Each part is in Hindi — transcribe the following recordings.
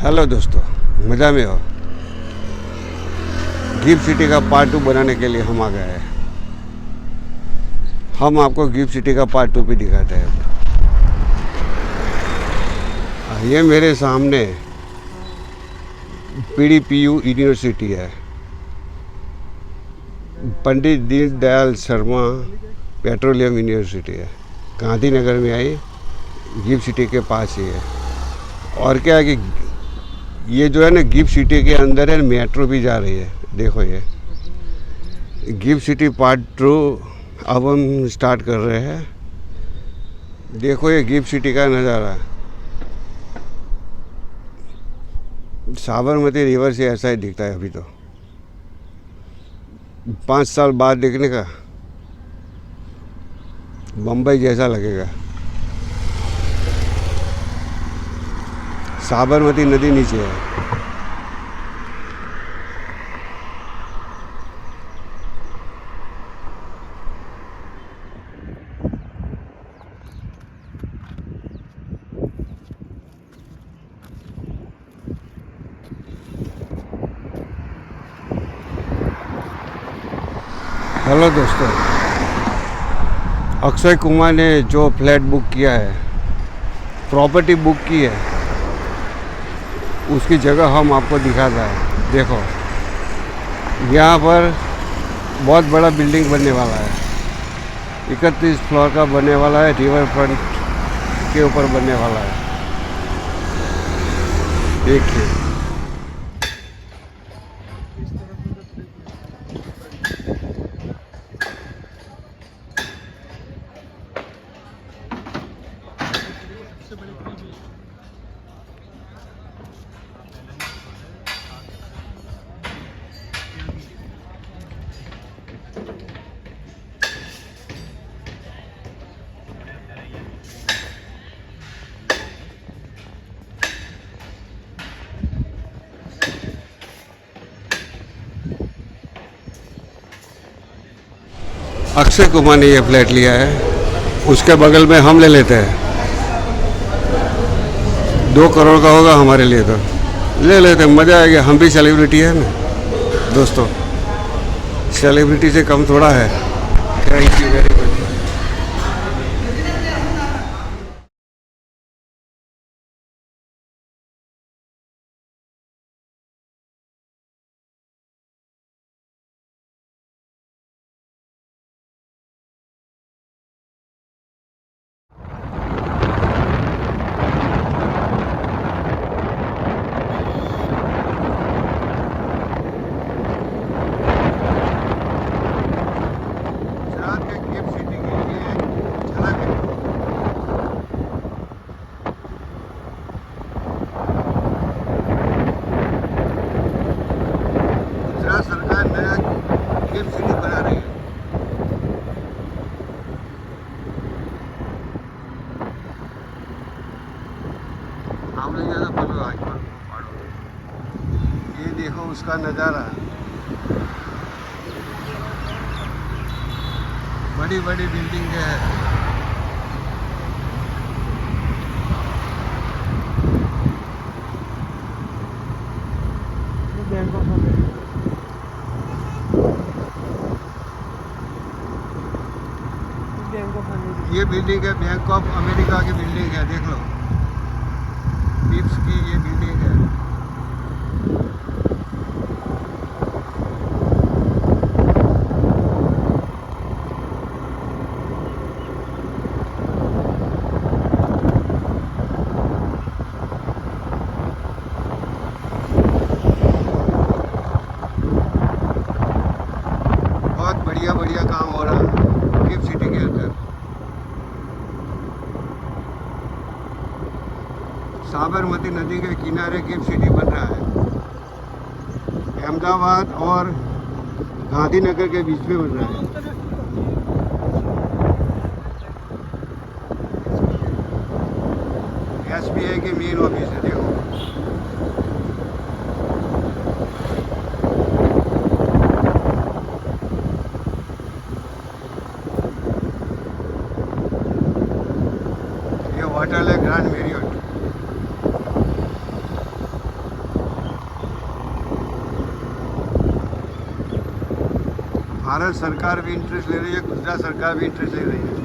हेलो दोस्तों, मज़ा में हो। गिफ्ट सिटी का पार्ट 2 बनाने के लिए हम आ गए हैं। हम आपको गिफ्ट सिटी का पार्ट 2 भी दिखाते हैं। ये मेरे सामने PDPU यूनिवर्सिटी है, पंडित दीनदयाल शर्मा पेट्रोलियम यूनिवर्सिटी है, गांधीनगर में आई, गिफ्ट सिटी के पास ही है। और क्या है कि ये जो है ना, गिफ्ट सिटी के अंदर है, मेट्रो भी जा रही है। देखो ये गिफ्ट सिटी पार्ट 2 अब हम स्टार्ट कर रहे हैं। देखो ये गिफ्ट सिटी का नज़ारा, साबरमती रिवर से ऐसा ही दिखता है। अभी तो 5 साल बाद देखने का बम्बई जैसा लगेगा। साबरमती नदी नीचे है। हेलो दोस्तों, अक्षय कुमार ने जो फ्लैट बुक किया है, प्रॉपर्टी बुक की है, उसकी जगह हम आपको दिखाता है। देखो यहाँ पर बहुत बड़ा बिल्डिंग बनने वाला है, 31 फ्लोर का बनने वाला है, रिवर फ्रंट के ऊपर बनने वाला है। देखिए अक्षय कुमार ने ये फ्लैट लिया है, उसके बगल में हम ले लेते हैं। 2 करोड़ का होगा हमारे लिए, तो ले लेते हैं, मज़ा आएगा। हम भी सेलिब्रिटी है ना दोस्तों, सेलिब्रिटी से कम थोड़ा है। Thank you very much. सरकार नया गिफ्ट सिटी बना रही है। हमने ज़्यादा फॉलो आज ये देखो उसका नज़ारा, बड़ी बड़ी बिल्डिंग है। ये बिल्डिंग है बैंक ऑफ अमेरिका की बिल्डिंग है, देख लो। पिप्स की ये बिल्डिंग है। बहुत बढ़िया बढ़िया काम हो रहा है गिफ्ट सिटी के अंदर। साबरमती नदी के किनारे गिफ्ट सिटी बन रहा है। अहमदाबाद और गांधीनगर के बीच में बन रहा है। SBI के मेन ऑफिस है, देखो। ये होटल है ग्रैंड मैरियट। भारत सरकार भी इंटरेस्ट ले रही है, गुजरात सरकार भी इंटरेस्ट ले रही है।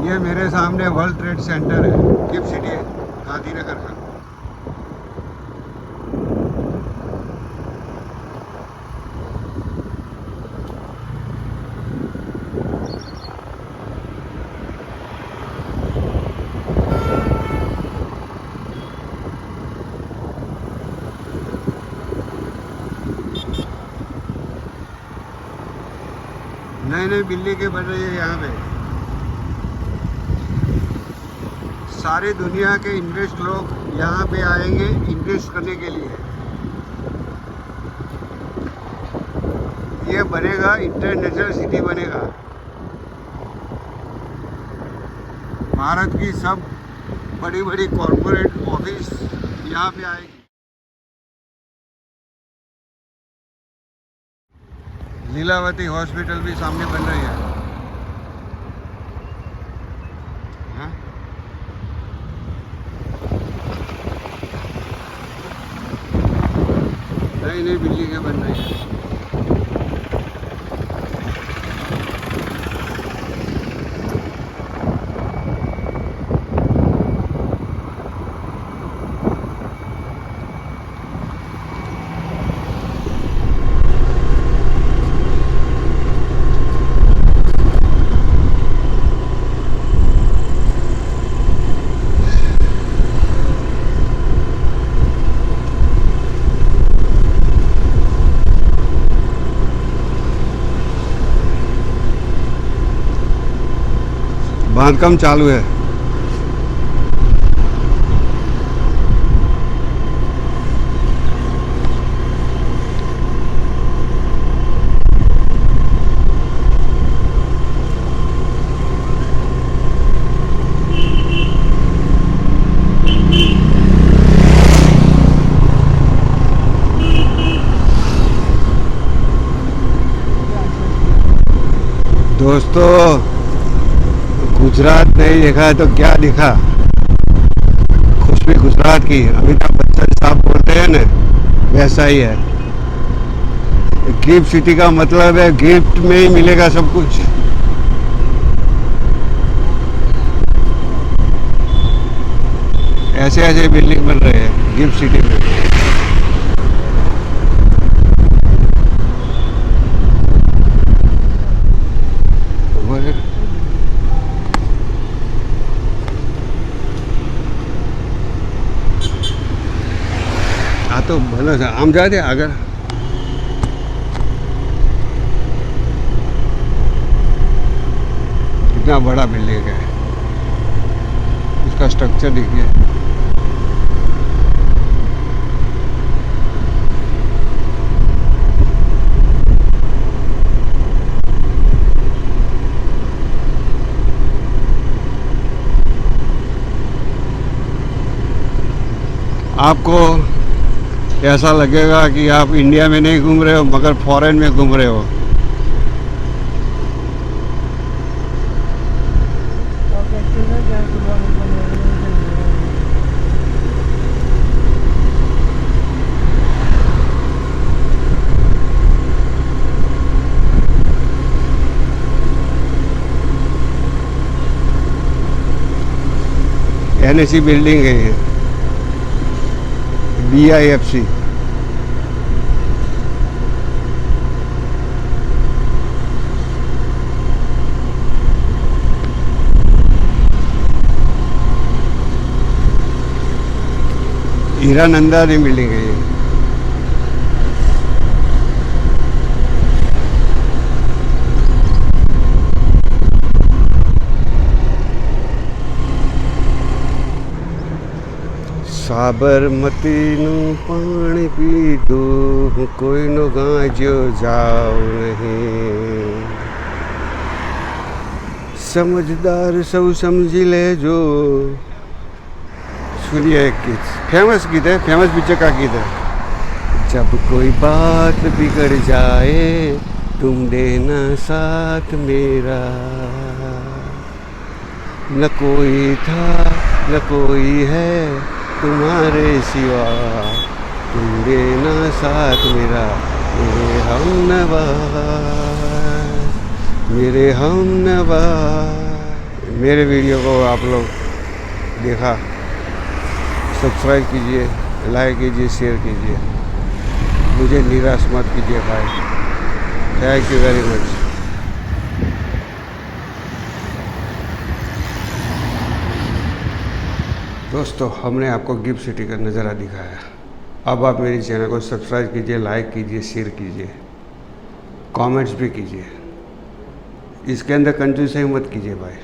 ये मेरे सामने वर्ल्ड ट्रेड सेंटर है, गिफ्ट सिटी है, गांधीनगर का। नई नई बिल्डिंगें बन रही है यहाँ पे। सारी दुनिया के इन्वेस्ट लोग यहाँ पे आएंगे इन्वेस्ट करने के लिए। ये बनेगा, इंटरनेशनल सिटी बनेगा। भारत की सब बड़ी बड़ी कॉरपोरेट ऑफिस यहाँ पे आएगी। लीलावती हॉस्पिटल भी सामने बन रही है। हाँ? नई नई बिल्डिंगें बन रही है। बांधकाम चालू है। दोस्तों, गुजरात नहीं देखा है तो क्या दिखा। खुशबू गुजरात की अमिताभ बच्चन साहब बोलते हैं ना, वैसा ही है। गिफ्ट सिटी का मतलब है गिफ्ट में ही मिलेगा सब कुछ। ऐसे ऐसे बिल्डिंग बन रहे हैं गिफ्ट सिटी में। तो भले आम जाते अगर कितना बड़ा बिल्डिंग है, उसका स्ट्रक्चर देखिए। आपको ऐसा लगेगा कि आप इंडिया में नहीं घूम रहे हो मगर फॉरेन में घूम रहे हो। NAC बिल्डिंग है ये, BIFC। हीरानंदा ने बिल्डिंग है ये। સાબરમતીનું પાણી પીધું, કોઈનો ગાંજો જાવ નહીં। समझदार सौ समझी लेजो। सुनिए एक गीत, फेमस गीत है, फेमस पिक्चर का गीत है। जब कोई बात बिगड़ जाए तुम देना साथ मेरा, न कोई था न कोई है तुम्हारे सिवा, तुम देना साथ मेरा मेरे हमनवा, मेरे हमनवा। मेरे वीडियो को आप लोग देखा, सब्सक्राइब कीजिए, लाइक कीजिए, शेयर कीजिए, मुझे निराश मत कीजिए भाई। Thank you very much. दोस्तों, हमने आपको गिफ्ट सिटी का नज़ारा दिखाया। अब आप मेरे चैनल को सब्सक्राइब कीजिए, लाइक कीजिए, शेयर कीजिए, कमेंट्स भी कीजिए। इसके अंदर कंजूसी मत कीजिए भाई।